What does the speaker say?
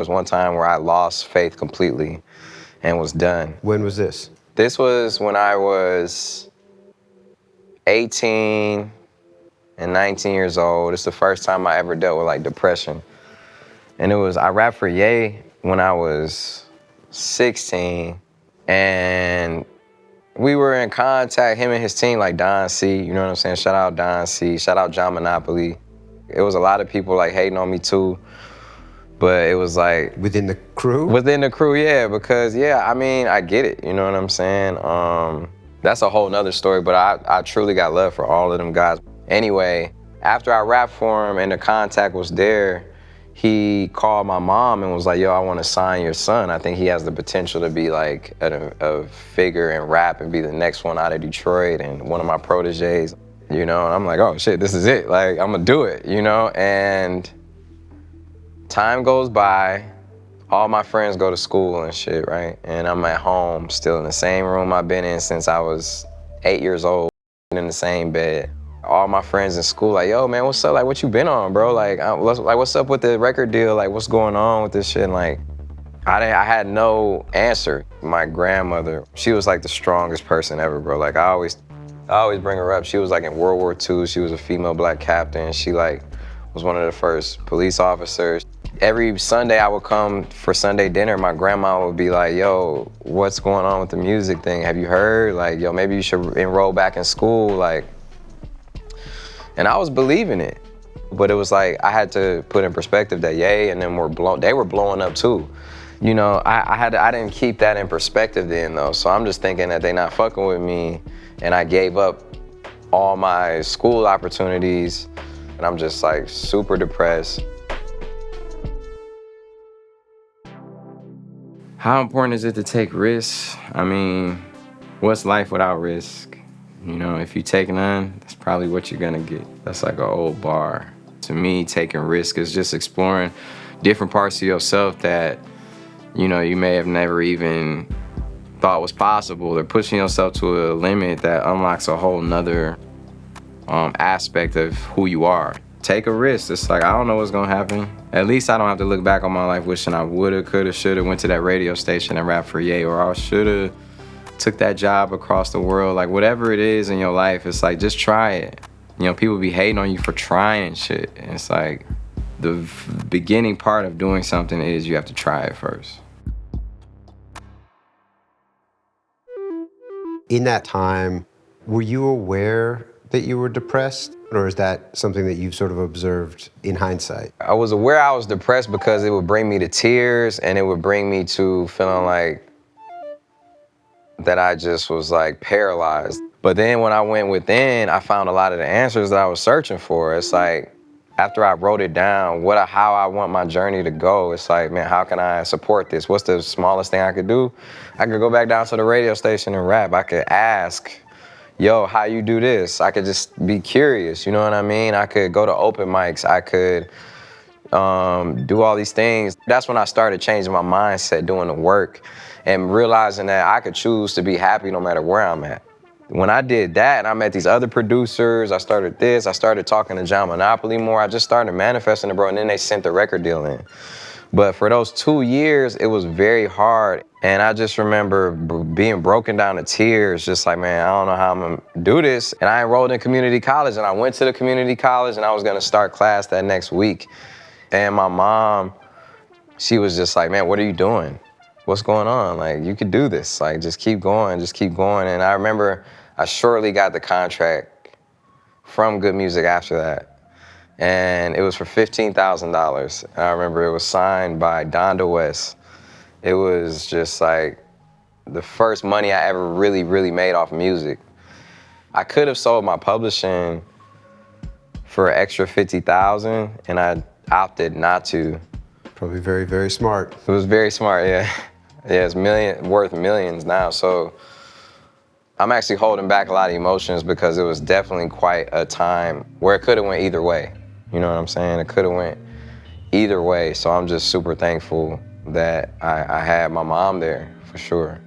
was one time where I lost faith completely and was done. When was this? This was when I was 18 and 19 years old. It's the first time I ever dealt with like depression. And I rapped for Ye when I was 16, and we were in contact, him and his team, like Don C, you know what I'm saying? Shout out Don C, shout out John Monopoly. It was a lot of people like hating on me too, but it was like... Within the crew? Within the crew, yeah, because I mean, I get it, you know what I'm saying? That's a whole nother story, but I truly got love for all of them guys. Anyway, after I rapped for him and the contact was there, he called my mom and was like, yo, I want to sign your son. I think he has the potential to be like a figure in rap and be the next one out of Detroit and one of my proteges, you know? And I'm like, oh shit, this is it. Like, I'm gonna do it, you know? And time goes by, all my friends go to school and shit, right? And I'm at home, still in the same room I've been in since I was 8 years old, in the same bed. All my friends in school like, yo, man, what's up? Like, what you been on, bro? Like, what's up with the record deal? Like, what's going on with this shit? And like, I had no answer. My grandmother, she was like the strongest person ever, bro. Like, I always bring her up. She was like in World War II. She was a female black captain. She like was one of the first police officers. Every Sunday I would come for Sunday dinner, my grandma would be like, yo, what's going on with the music thing? Have you heard? Like, yo, maybe you should enroll back in school. Like, and I was believing it, but it was like I had to put in perspective that Ye and them they were blowing up too. You know, I didn't keep that in perspective then though, so I'm just thinking that they not fucking with me, and I gave up all my school opportunities, and I'm just like super depressed. How important is it to take risks? I mean, what's life without risk? You know, if you take none, that's probably what you're gonna get. That's like an old bar. To me, taking risk is just exploring different parts of yourself that, you know, you may have never even thought was possible, or pushing yourself to a limit that unlocks a whole nother aspect of who you are. Take a risk. It's like, I don't know what's gonna happen. At least I don't have to look back on my life wishing I would've, could've, should've went to that radio station and rapped for Ye, or I should've took that job across the world. Like, whatever it is in your life, it's like, just try it. You know, people be hating on you for trying shit. And it's like, the beginning part of doing something is you have to try it first. In that time, were you aware that you were depressed? Or is that something that you've sort of observed in hindsight? I was aware I was depressed because it would bring me to tears, and it would bring me to feeling like that I just was like paralyzed. But then when I went within, I found a lot of the answers that I was searching for. It's like, after I wrote it down, how I want my journey to go, it's like, man, how can I support this? What's the smallest thing I could do? I could go back down to the radio station and rap. I could ask, yo, how you do this? I could just be curious, you know what I mean? I could go to open mics. I could do all these things. That's when I started changing my mindset, doing the work, and realizing that I could choose to be happy no matter where I'm at. When I did that, and I met these other producers, I started talking to John Monopoly more, I just started manifesting it, bro, and then they sent the record deal in. But for those 2 years, it was very hard, and I just remember being broken down to tears, just like, man, I don't know how I'm gonna do this. And I enrolled in community college, and I went to the community college, and I was gonna start class that next week. And my mom, she was just like, man, what are you doing? What's going on? Like, you could do this. Like, just keep going, just keep going. And I remember I shortly got the contract from Good Music after that. And it was for $15,000. And I remember it was signed by Donda West. It was just like the first money I ever really, really made off music. I could have sold my publishing for an extra $50,000, and I opted not to. Probably very, very smart. It was very smart, yeah. Yeah, it's worth millions now. So I'm actually holding back a lot of emotions because it was definitely quite a time where it could have went either way. You know what I'm saying? It could have went either way. So I'm just super thankful that I had my mom there, for sure.